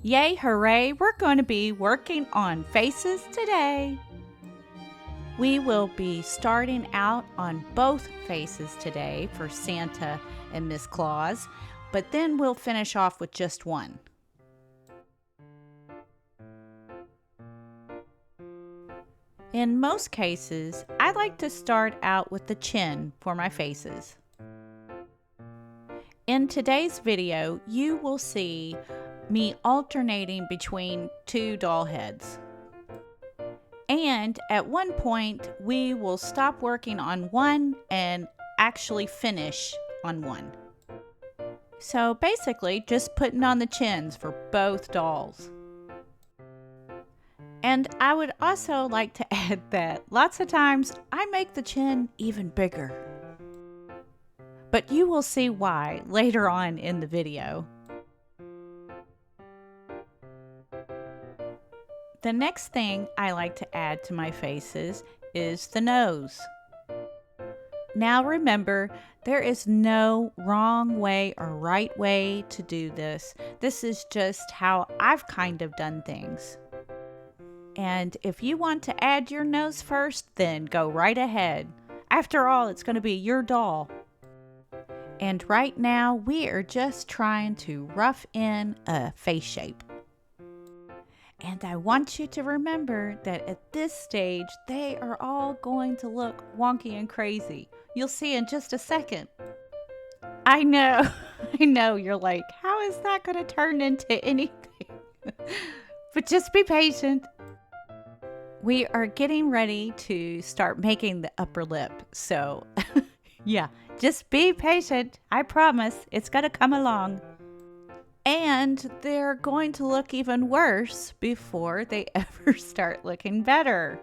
Yay, hooray, we're going to be working on faces today. We will be starting out on both faces today for Santa and Miss Claus, but then we'll finish off with just one. In most cases, I like to start out with the chin for my faces. In today's video, you will see me alternating between two doll heads. And at one point, we will stop working on one and actually finish on one. So basically, just putting on the chins for both dolls. And I would also like to add that lots of times I make the chin even bigger. But you will see why later on in the video. The next thing I like to add to my faces is the nose. Now remember, there is no wrong way or right way to do this. This is just how I've kind of done things. And if you want to add your nose first, then go right ahead. After all, it's going to be your doll. And right now, we are just trying to rough in a face shape. And I want you to remember that at this stage, they are all going to look wonky and crazy. You'll see in just a second. I know, you're like, how is that going to turn into anything? But just be patient. We are getting ready to start making the upper lip. So yeah, just be patient. I promise it's going to come along. And they're going to look even worse before they ever start looking better.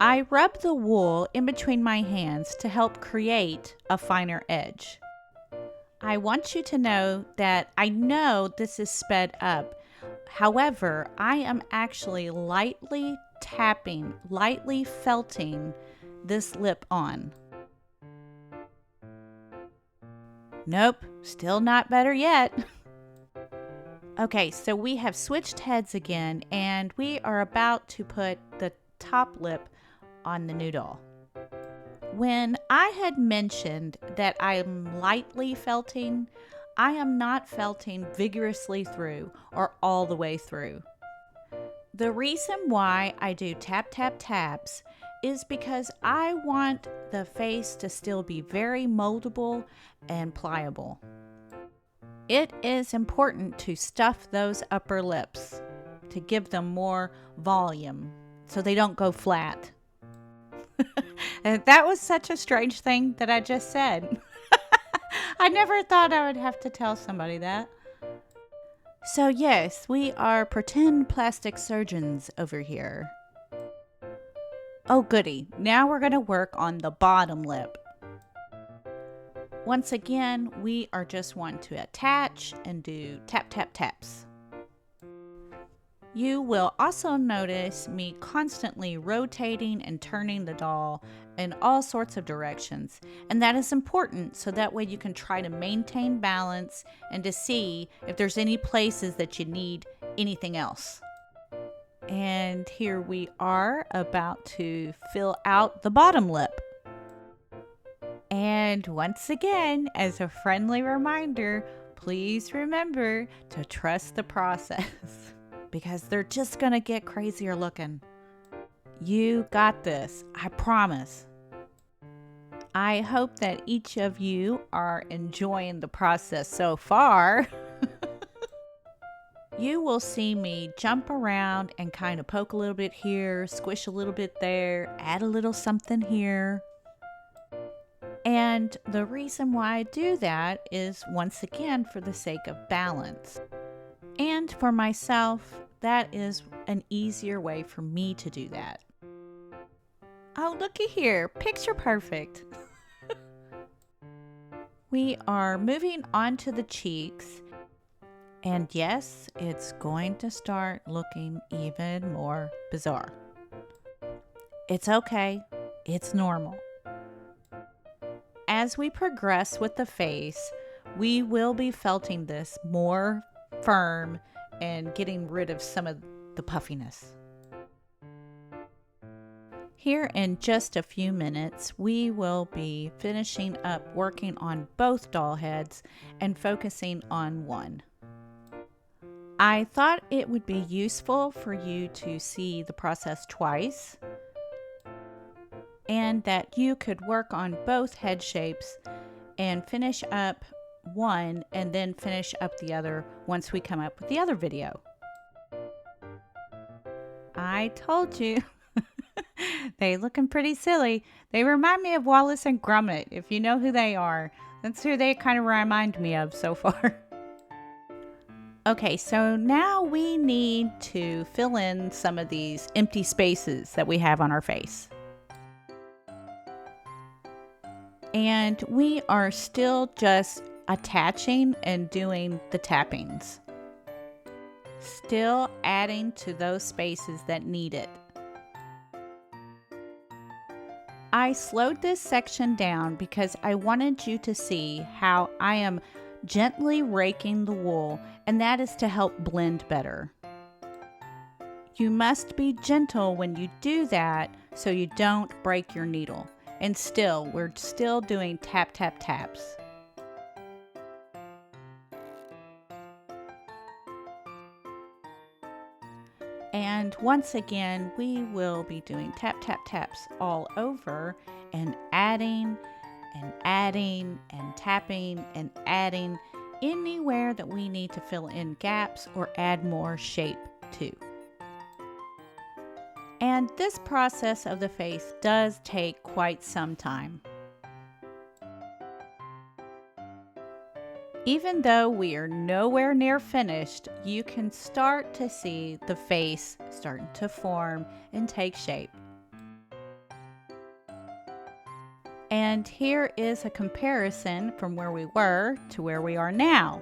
I rub the wool in between my hands to help create a finer edge. I want you to know that I know this is sped up. However, I am actually lightly tapping, lightly felting this lip on. Nope, still not better yet. Okay, so we have switched heads again, and we are about to put the top lip on the new doll. When I had mentioned that I am lightly felting, I am not felting vigorously through or all the way through. The reason why I do tap, tap, taps is because I want the face to still be very moldable and pliable. It is important to stuff those upper lips to give them more volume so they don't go flat. And that was such a strange thing that I just said. I never thought I would have to tell somebody that. So yes, we are pretend plastic surgeons over here. Oh goody, now we're going to work on the bottom lip. Once again, we are just wanting to attach and do tap, tap, taps. You will also notice me constantly rotating and turning the doll in all sorts of directions. And that is important so that way you can try to maintain balance and to see if there's any places that you need anything else. And here we are about to fill out the bottom lip. And once again, as a friendly reminder, please remember to trust the process because they're just gonna get crazier looking. You got this, I promise. I hope that each of you are enjoying the process so far. You will see me jump around and kind of poke a little bit here, squish a little bit there, add a little something here. And the reason why I do that is, once again, for the sake of balance. And for myself, that is an easier way for me to do that. Oh, looky here, picture perfect. We are moving on to the cheeks. And yes, it's going to start looking even more bizarre. It's okay, it's normal. As we progress with the face, we will be felting this more firm and getting rid of some of the puffiness. Here in just a few minutes, we will be finishing up working on both doll heads and focusing on one. I thought it would be useful for you to see the process twice and that you could work on both head shapes and finish up one and then finish up the other once we come up with the other video. I told you. They looking pretty silly. They remind me of Wallace and Gromit, if you know who they are. That's who they kind of remind me of so far. Okay, so now we need to fill in some of these empty spaces that we have on our face. And we are still just attaching and doing the tappings. Still adding to those spaces that need it. I slowed this section down because I wanted you to see how I am gently raking the wool, and that is to help blend better. You must be gentle when you do that so you don't break your needle. And still, we're still doing tap, tap, taps. And once again, we will be doing tap, tap, taps all over and adding and adding and tapping and adding anywhere that we need to fill in gaps or add more shape to. And this process of the face does take quite some time. Even though we are nowhere near finished, you can start to see the face starting to form and take shape. And here is a comparison from where we were to where we are now.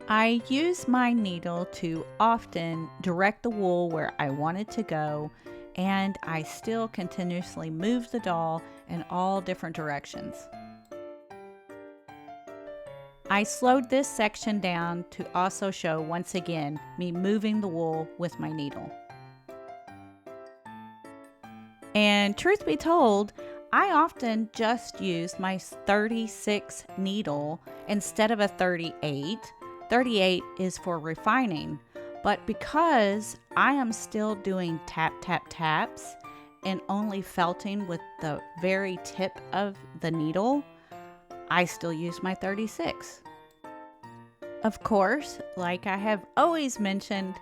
I use my needle to often direct the wool where I want it to go, and I still continuously move the doll in all different directions. I slowed this section down to also show once again me moving the wool with my needle. And truth be told, I often just use my 36 needle instead of a 38. 38 is for refining, but because I am still doing tap, tap, taps and only felting with the very tip of the needle, I still use my 36. Of course, like I have always mentioned,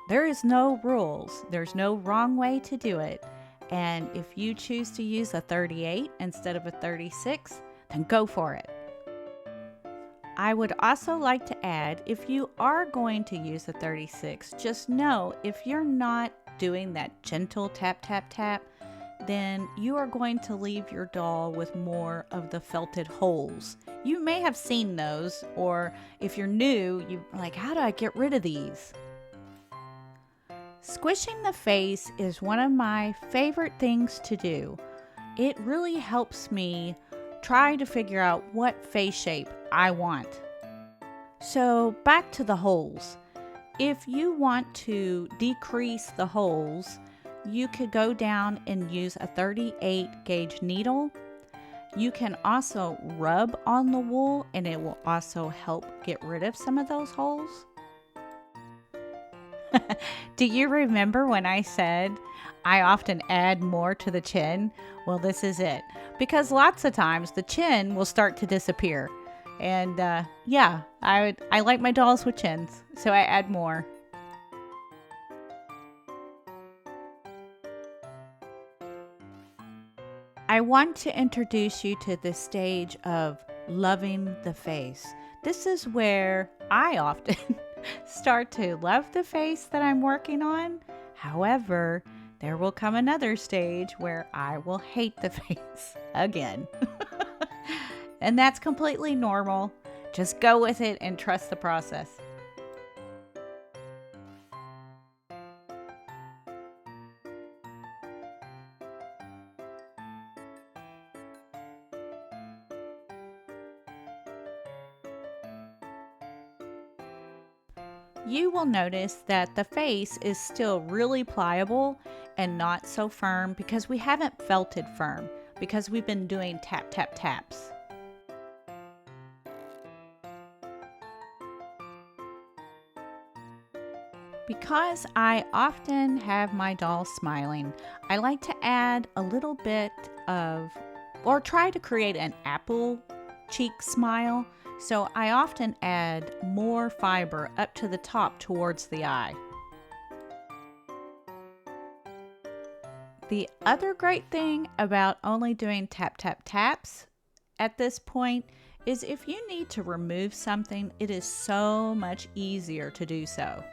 there is no rules. There's no wrong way to do it. And if you choose to use a 38 instead of a 36, then go for it. I would also like to add, if you are going to use a 36, just know if you're not doing that gentle tap, tap, tap, then you are going to leave your doll with more of the felted holes. You may have seen those, or if you're new, you're like, how do I get rid of these? Squishing the face is one of my favorite things to do. It really helps me try to figure out what face shape I want. So back to the holes. If you want to decrease the holes, you could go down and use a 38 gauge needle. You can also rub on the wool and it will also help get rid of some of those holes. Do you remember when I said I often add more to the chin? Well, this is it. Because lots of times the chin will start to disappear. And yeah, I like my dolls with chins, so I add more. I want to introduce you to the stage of loving the face. This is where I often start to love the face that I'm working on. However, there will come another stage where I will hate the face again. And that's completely normal. Just go with it and trust the process. you will notice that the face is still really pliable and not so firm because we haven't felted firm because we've been doing tap, tap, taps. Because I often have my doll smiling, I like to add a little bit of, or try to create an apple cheek smile. So I often add more fiber up to the top towards the eye. The other great thing about only doing tap, tap, taps at this point is if you need to remove something, it is so much easier to do so.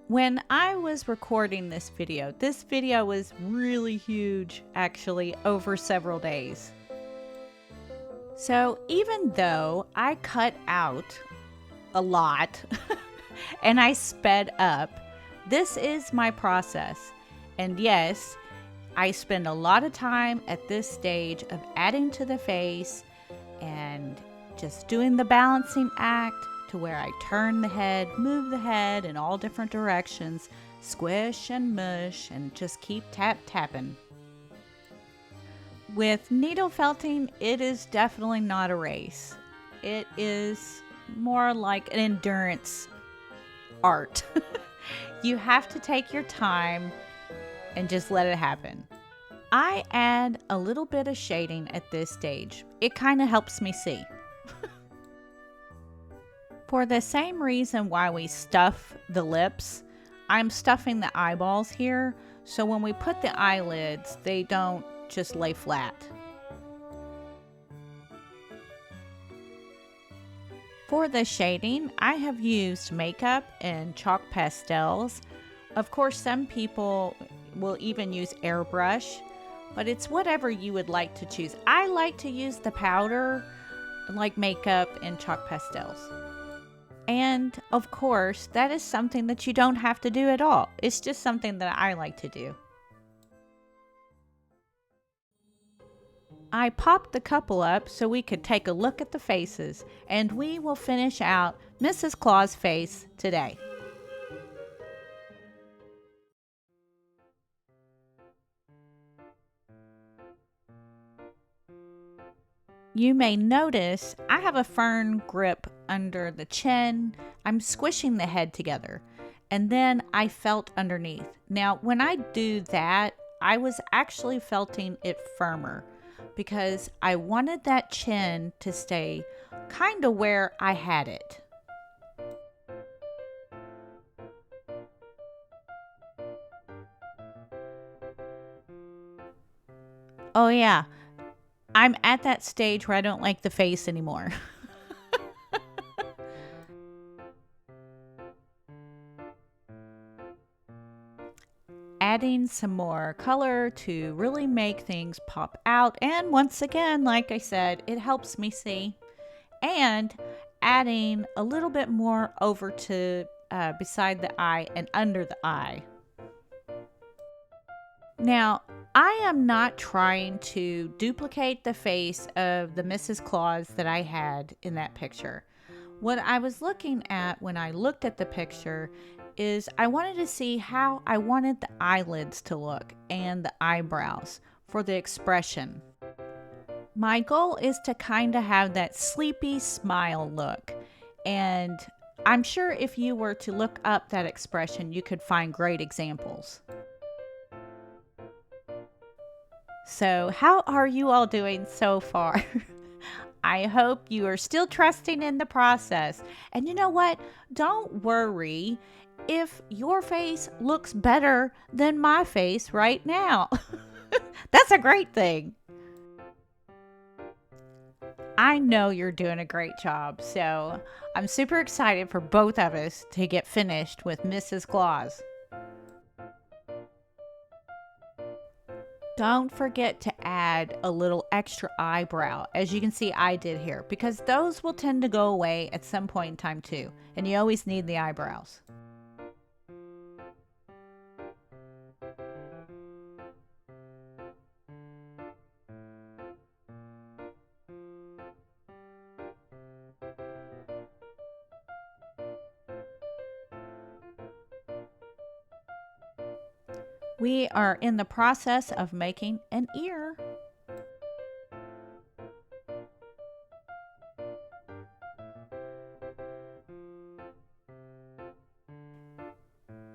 When I was recording this video was really huge, actually, over several days. So even though I cut out a lot and I sped up, this is my process. And yes, I spend a lot of time at this stage of adding to the face and just doing the balancing act, to where I turn the head, move the head in all different directions, squish and mush, and just keep tapping. With needle felting, it is definitely not a race. It is more like an endurance art. You have to take your time and just let it happen. I add a little bit of shading at this stage. It kind of helps me see. For the same reason why we stuff the lips, I'm stuffing the eyeballs here, so when we put the eyelids, they don't just lay flat. For the shading, I have used makeup and chalk pastels. Of course, some people will even use airbrush, but it's whatever you would like to choose. I like to use the powder, like makeup and chalk pastels. And of course, that is something that you don't have to do at all. It's just something that I like to do. I popped the couple up so we could take a look at the faces, and we will finish out Mrs. Claus' face today. You may notice I have a firm grip under the chin. I'm squishing the head together, and then I felt underneath. Now, when I do that, I was actually felting it firmer because I wanted that chin to stay kind of where I had it. Oh yeah, I'm at that stage where I don't like the face anymore. Adding some more color to really make things pop out, and once again, like I said, it helps me see. And adding a little bit more over to beside the eye and under the eye. Now, I am not trying to duplicate the face of the Mrs. Claus that I had in that picture. What I was looking at when I looked at the picture is I wanted to see how I wanted the eyelids to look and the eyebrows for the expression. My goal is to kind of have that sleepy smile look, and I'm sure if you were to look up that expression, you could find great examples. So, how are you all doing so far? I hope you are still trusting in the process. And you know what? Don't worry if your face looks better than my face right now. That's a great thing. I know you're doing a great job, so I'm super excited for both of us to get finished with Mrs. Claus. Don't forget to add a little extra eyebrow, as you can see I did here, because those will tend to go away at some point in time too, and you always need the eyebrows. We are in the process of making an ear.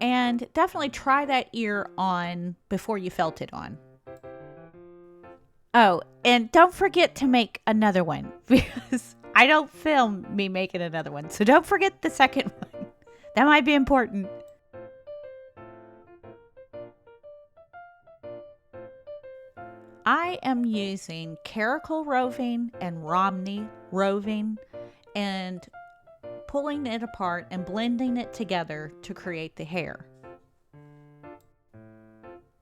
And definitely try that ear on before you felt it on. Oh, and don't forget to make another one because I don't film me making another one. So don't forget the second one. That might be important. I am using caracal roving and Romney roving and pulling it apart and blending it together to create the hair.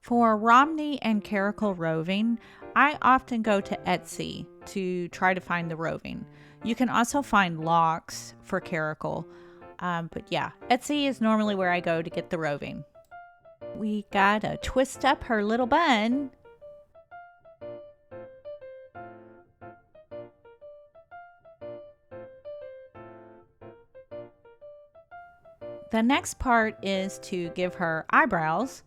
For Romney and caracal roving, I often go to Etsy to try to find the roving. You can also find locks for caracal, but yeah, Etsy is normally where I go to get the roving. We gotta twist up her little bun. The next part is to give her eyebrows,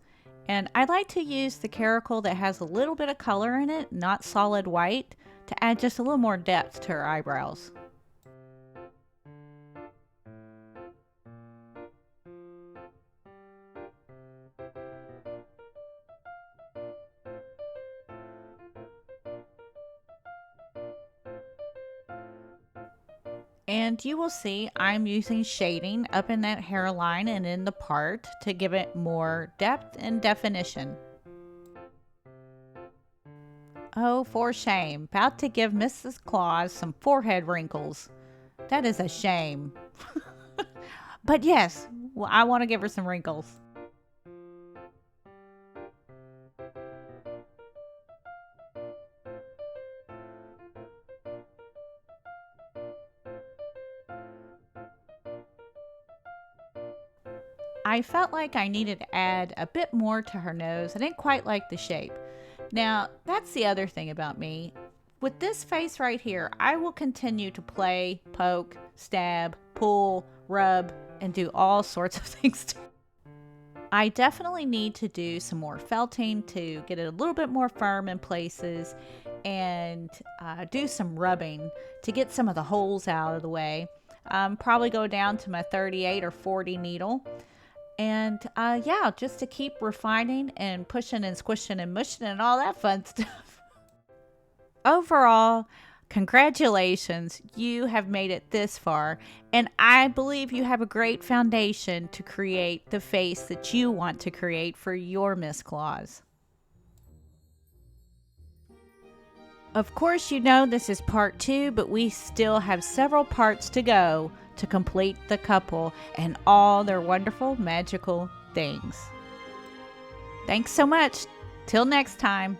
and I like to use the caracal that has a little bit of color in it, not solid white, to add just a little more depth to her eyebrows. And you will see I'm using shading up in that hairline and in the part to give it more depth and definition. Oh, for shame. About to give Mrs. Claus some forehead wrinkles. That is a shame. But yes, well, I want to give her some wrinkles. I felt like I needed to add a bit more to her nose. I didn't quite like the shape. Now, that's the other thing about me. With this face right here, I will continue to play, poke, stab, pull, rub, and do all sorts of things to I definitely need to do some more felting to get it a little bit more firm in places and do some rubbing to get some of the holes out of the way. Probably go down to my 38 or 40 needle. And yeah, just to keep refining and pushing and squishing and mushing and all that fun stuff. Overall, congratulations, you have made it this far, and I believe you have a great foundation to create the face that you want to create for your Miss Claus. Of course, you know this is part 2, but we still have several parts to go to complete the couple and all their wonderful magical things. Thanks so much. Till next time.